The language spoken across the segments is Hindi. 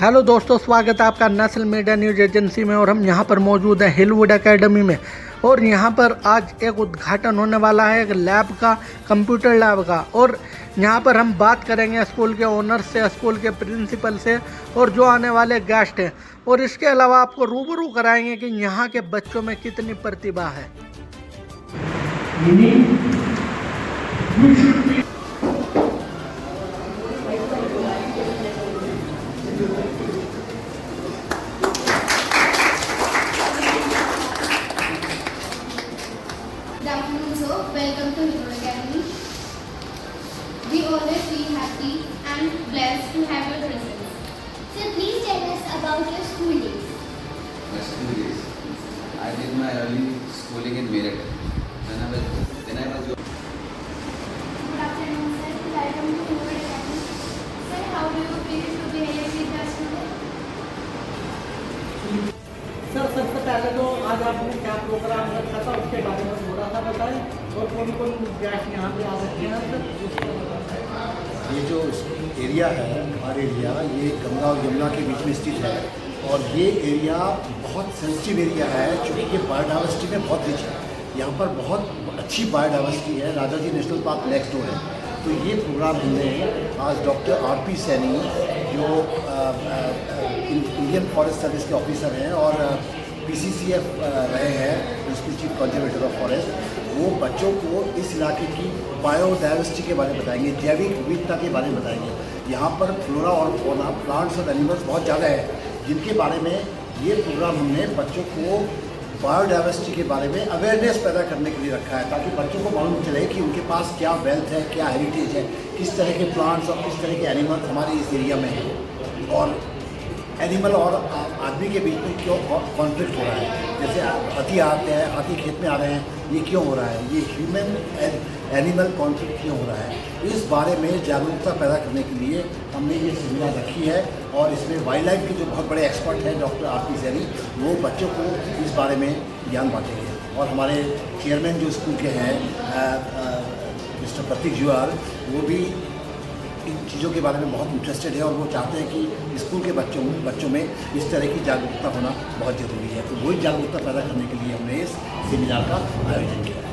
हेलो दोस्तों, स्वागत है आपका नस्ल मीडिया न्यूज एजेंसी में। और हम यहाँ पर मौजूद हैं हिलवुड एकेडमी में। और यहाँ पर आज एक उद्घाटन होने वाला है एक लैब का, कंप्यूटर लैब का। और यहाँ पर हम बात करेंगे स्कूल के ओनर से, स्कूल के प्रिंसिपल से और जो आने वाले गेस्ट हैं। और इसके अलावा आपको रूबरू कराएंगे कि यहाँ के बच्चों में कितनी प्रतिभा है। Good afternoon, sir. Welcome to Hillwood Academy. We always feel happy and blessed to have your presence. So please tell us about your school days. My school days. I did my early schooling in Meerut. Then I was. Good afternoon, sir. Welcome to Hillwood Academy. Sir, how do you feel to be here with us today? Sir, सबसे पहले तो आज आपने क्या प्रोग्राम रखा था उसके बारे में थोड़ा सा बताएं। और कौन कौन गेस्ट यहाँ पे आ रखे हैं सर। ये जो एरिया है, हमारा एरिया, ये गंगा और यमुना के बीच में स्थित है। और ये एरिया बहुत सेंसिटिव एरिया है क्योंकि ये बायोडाइवर्सिटी में बहुत रिच है। यहाँ पर बहुत अच्छी बायोडाइवर्सिटी है। राजा जी नेशनल पार्क नेक्स्ट डोर है। तो ये प्रोग्राम हमने आज डॉक्टर आर.पी. सैनी, जो इंडियन फॉरेस्ट सर्विस के ऑफिसर हैं और PCCF रहे हैं, principal chief conservator of forest, वो बच्चों को इस इलाके की बायोडाइवर्सिटी के बारे में बताएंगे, जैविक विविधता के बारे में बताएंगे। यहाँ पर फ्लोरा और फौना, प्लांट्स और एनिमल्स बहुत ज़्यादा है, जिनके बारे में ये प्रोग्राम हमने बच्चों को बायोडाइवर्सिटी के बारे में अवेयरनेस पैदा करने के लिए रखा है, ताकि बच्चों को मालूम चले कि उनके पास क्या वेल्थ है, क्या हेरिटेज है, किस तरह के प्लांट्स और किस तरह के एनिमल्स हमारे इस एरिया में हैं। और एनिमल और आदमी के बीच में क्यों कॉन्फ्लिक्ट हो रहा है, जैसे हाथी आते हैं, हाथी खेत में आ रहे हैं, ये क्यों हो रहा है, ये ह्यूमन एनिमल कॉन्फ्लिक्ट क्यों हो रहा है, इस बारे में जागरूकता पैदा करने के लिए हमने ये सेमिनार रखी है। और इसमें वाइल्ड लाइफ के जो बहुत बड़े एक्सपर्ट हैं डॉक्टर आर.पी. सैनी, वो बच्चों को इस बारे में ज्ञान बांटेंगे। और हमारे चेयरमैन जो स्कूल के हैं मिस्टर प्रतीक जुआर, वो भी इन चीज़ों के बारे में बहुत इंटरेस्टेड है और वो चाहते हैं कि स्कूल के बच्चों में इस तरह की जागरूकता होना बहुत ज़रूरी है। तो वही जागरूकता पैदा करने के लिए हमने इस सेमिनार का आयोजन किया है।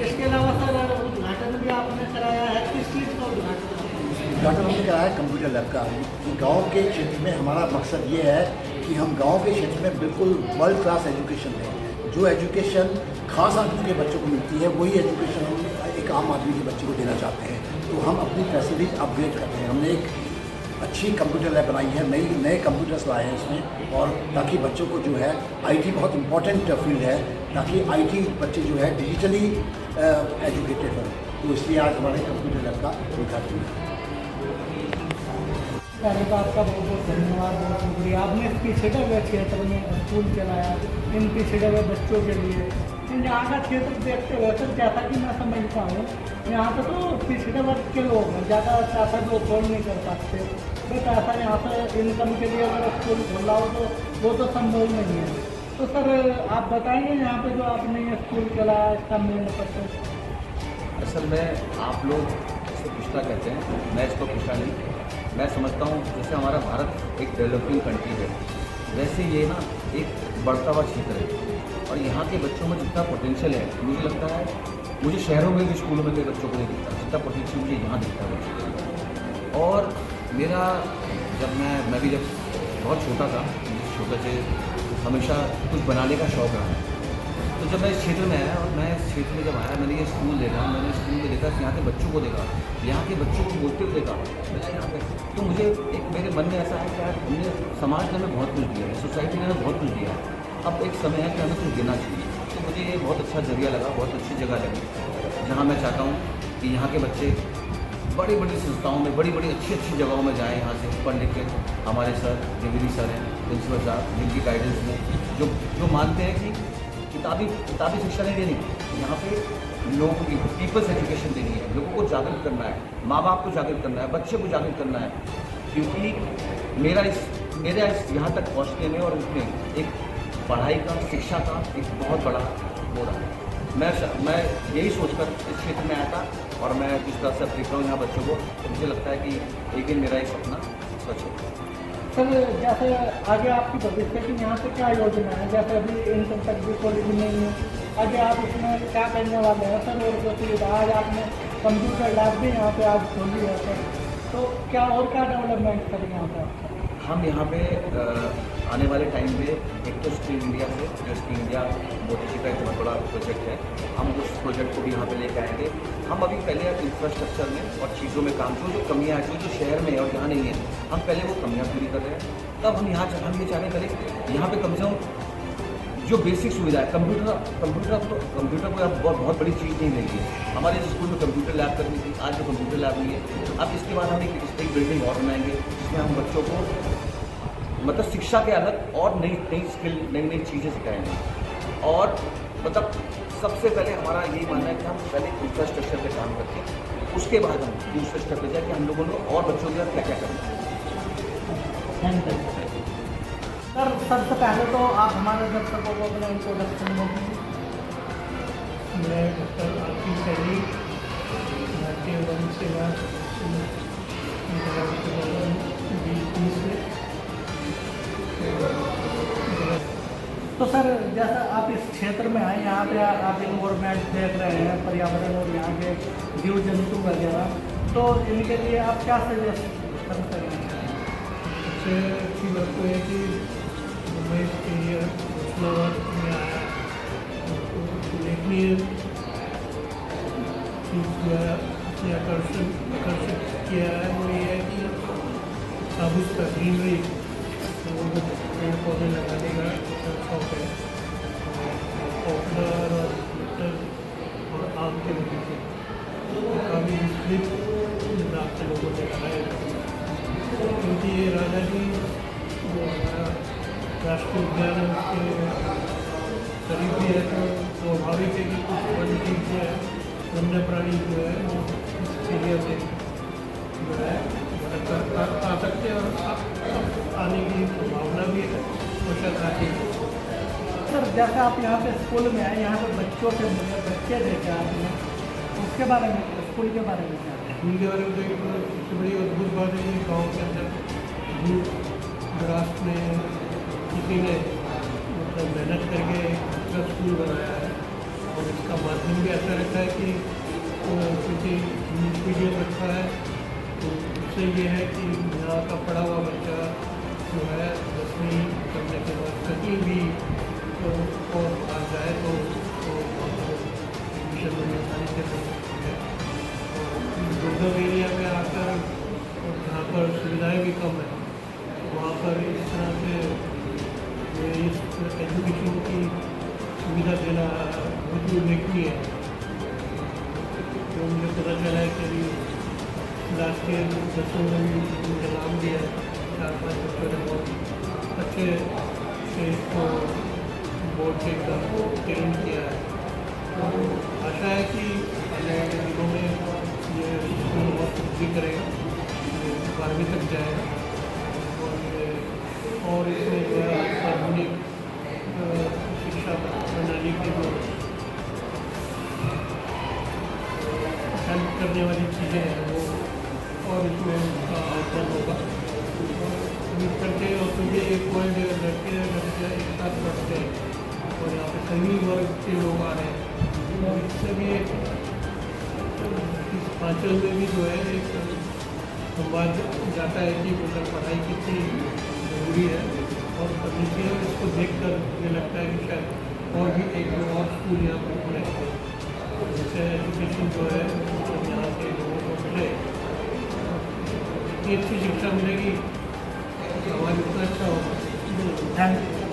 इसके अलावा सर उद्घाटन भी आपने कराया है, किस चीज़ का उद्घाटन? उद्घाटन हमने कराया है कंप्यूटर लैब का। गांव के क्षेत्र में हमारा मकसद ये है कि हम गांव के क्षेत्र में बिल्कुल वर्ल्ड क्लास एजुकेशन दें। जो एजुकेशन खास आदमी के बच्चों को मिलती है, वही एजुकेशन हम एक आम आदमी के बच्चे को देना चाहते हैं। तो हम अपनी फैसिलिटीज अपग्रेड करते हैं। हमने एक अच्छी कंप्यूटर लैब बनाई है, नए कंप्यूटर्स लाए हैं इसमें, और ताकि बच्चों को जो है IT बहुत इम्पॉर्टेंट फील्ड है, ताकि IT बच्चे जो है डिजिटली एजुकेटेड हों। तो इसलिए आज हमारे कंप्यूटर लैब का उद्घाटन है। पहले तो आपका बहुत बहुत धन्यवाद, बहुत शुक्रिया। आपने इस पिछड़े हुए क्षेत्र में स्कूल चलाया, इन पिछड़े हुए बच्चों के लिए। यहाँ का क्षेत्र देखते हुए सर, जैसा कि मैं समझता हूँ, यहाँ पर तो पिछड़े वर्ग के लोग हैं, ज़्यादा पैसा जो अफोर्ड नहीं कर सकते। तो पैसा यहाँ से इनकम के लिए अगर स्कूल खोला हो तो वो तो संभव नहीं है। तो सर आप बताएंगे यहाँ पे जो आपने ये स्कूल चलाया, इसका मेन पर्पज? असल में आप लोग इसको पिछड़ा कहते हैं, मैं इसको पिछड़ा नहीं। मैं समझता हूँ जैसे हमारा भारत एक डेवलपिंग कंट्री है, वैसे ये ना एक बढ़ता हुआ क्षेत्र है। और यहाँ के बच्चों में जितना पोटेंशियल है, मुझे लगता है, मुझे शहरों में भी स्कूलों में के बच्चों को नहीं दिखता जितना पोटेंशियल मुझे यहाँ दिखता है। और मेरा मैं भी जब बहुत छोटा था, छोटे से हमेशा कुछ बनाने का शौक़ रहा है। तो जब मैं इस क्षेत्र में आया और मैं इस क्षेत्र में जब आया, मैंने ये स्कूल देखा, मैंने स्कूल में देखा, यहाँ के बच्चों को देखा, यहाँ के बच्चों को बोलते हुए देखा, यहाँ पे तो मुझे एक मेरे मन में ऐसा है कि यार हमने समाज ने हमें बहुत कुछ दिया है, सोसाइटी ने हमें बहुत कुछ दिया है, अब एक समय है कि हमें कुछ देना चाहिए। तो मुझे ये बहुत अच्छा जरिया लगा, बहुत अच्छी जगह लगी, जहाँ मैं चाहता हूँ कि यहाँ के बच्चे बड़ी बड़ी संस्थाओं में, बड़ी बड़ी अच्छी अच्छी जगहों में जाएँ। यहाँ से पढ़ लिख के हमारे सर जवेरी सर हैं, प्रिंसिपल साहब, जिनकी गाइडेंस में जो मानते हैं कि किताबी शिक्षा नहीं देनी, यहाँ पे लोगों की पीपल्स एजुकेशन देनी है, लोगों को जागरूक करना है, माँ बाप को जागरूक करना है, बच्चे को जागरूक करना है। क्योंकि मेरा इस यहाँ तक पहुँचने में और उसमें एक पढ़ाई का, शिक्षा का एक बहुत बड़ा हो रहा है। मैं यही सोचकर इस क्षेत्र में आया था और मैं जिस तरह से देख रहा हूँ यहाँ बच्चों को, तो मुझे लगता है कि एक दिन मेरा एक सपना सच होगा। सर जैसे आगे आपकी भविष्य की यहाँ से क्या योजना है, जैसे अभी इंटर तक भी कॉलेज नहीं है, आगे आप इसमें क्या करने वाले हैं सर? और जो सुविधा आज आपने कंप्यूटर लैब भी यहाँ पे आज खोली है सर, तो क्या और क्या डेवलपमेंट सर यहाँ पे आपका? हम यहाँ पे आने वाले टाइम में एक तो स्किल इंडिया से, जो स्किल इंडिया मोदी जी का एक बहुत बड़ा प्रोजेक्ट है, हम उस प्रोजेक्ट को भी यहाँ पे लेके आएंगे। हम अभी पहले इंफ्रास्ट्रक्चर में और चीज़ों में काम जो कमियाँ हैं जो शहर में है और यहाँ नहीं है, हम पहले वो कमियाँ पूरी कर रहे हैं। तब हम ये चाहने करें यहाँ पे कम से कम जो बेसिक सुविधा है, कंप्यूटर कोई अब बहुत बड़ी चीज़ नहीं रहेगी। हमारे स्कूल में कंप्यूटर लैब करनी थी, आज तो कंप्यूटर लैब नहीं है। अब इसके बाद हम एक बिल्डिंग और बनाएंगे जिसमें हम बच्चों को मतलब शिक्षा के अलग और नई स्किल, नई चीज़ें सिखाएंगे। और मतलब सबसे पहले हमारा यही मानना है कि हम पहले इंफ्रास्ट्रक्चर पे काम करते हैं, उसके बाद हम दूसरे स्टेप पे जाए कि हम लोगों को और बच्चों के साथ क्या क्या करना है। सर सबसे पहले तो आप हमारे दर्शकों को अपना इंट्रोडक्शन देंगे। मैं डॉक्टर आरती सैनी, भारतीय वन सेवा तो सर जैसा आप इस क्षेत्र में आए, यहाँ पे आप इन्वायरमेंट देख रहे हैं, पर्यावरण और यहाँ के जीव जंतु वगैरह, तो इनके लिए आप क्या सजेस्ट कर सकते हैं? सबसे अच्छी बात तो है कि मुंबई के लिए होशनाबाद में आया, उल्लेखनीय चीज़ जो है उसने आकर्षित किया है वो ये है कि साबुत का ग्रीनरी, लोगों को पेड़ पौधे लगाने का शौक है। पॉपुलर और मटर और आम के बगीचे काफ़ी विस्तृत हिसाब से लोगों ने लगाए, क्योंकि ये राजा जी जो हमारा राष्ट्रीय उद्यान है उसके करीब भी है, तो स्वाभाविक है कि कुछ वन्य जीव जो है, वन्य प्राणी जो है वो इस एरिया में जो है आ सकते हैं और आने की संभावना भी है और शायद आती है। सर जैसे आप यहाँ पे स्कूल में आए, यहाँ पे बच्चों से मिले, बच्चे देखे आपने, उसके बारे में, स्कूल के बारे में क्या है? स्कूल के बारे में तो एक सबसे बड़ी अद्भुत बात है कि गाँव के अंदर दूर दराज में किसी ने मतलब मेहनत करके एक स्कूल बनाया है, और इसका माध्यम भी ऐसा रहता है कि क्योंकि इंग्लिश मीडियम रखा है, तो उससे ये है कि यहाँ का पढ़ा हुआ बच्चा जो है 10वीं करने के बाद कहीं भी तो और बाहर जाए तो एडमिशन में आसानी से मिल सकती है। और दुर्गम एरिया में आकर जहाँ पर सुविधाएं भी कम है, वहाँ पर इस तरह से इस एजुकेशन की सुविधा देना बहुत ही उल्लेखनीय है। तो मुझे पता चला है कि क्लास के बच्चों ने भी मुझे नाम दिया है, 4-5 बच्चों ने बहुत अच्छे से इसको बोर्ड के एग्जाम को उत्तीर्ण किया है। तो आशा है कि आने वाले दिनों में ये स्कूल बहुत वृद्धि करेगा, 12वीं तक जाएगा, और इसमें जो है आधुनिक शिक्षा प्रणाली के जो हेल्प करने वाली चीज़ें हैं वो और इसमें उसका आउटकम होगा। उम्मीद करते हैं, और क्योंकि एक पॉइंट लड़के लड़कियाँ एक साथ पढ़ते हैं और यहाँ पे सभी वर्ग के लोग आ रहे हैं, तो इससे भी एक इस आंचल में भी जो है एक संवाद जाता है कि मतलब पढ़ाई कितनी ज़रूरी है और करनी चाहिए। और इसको देख कर मुझे लगता है कि शायद और भी एक दो और स्कूल यहाँ पर खुले, जिससे एजुकेशन जो है मतलब यहाँ के लोगों को मिले, इतनी अच्छी शिक्षा मिलेगी, समाज उतना अच्छा होगा। Thank you.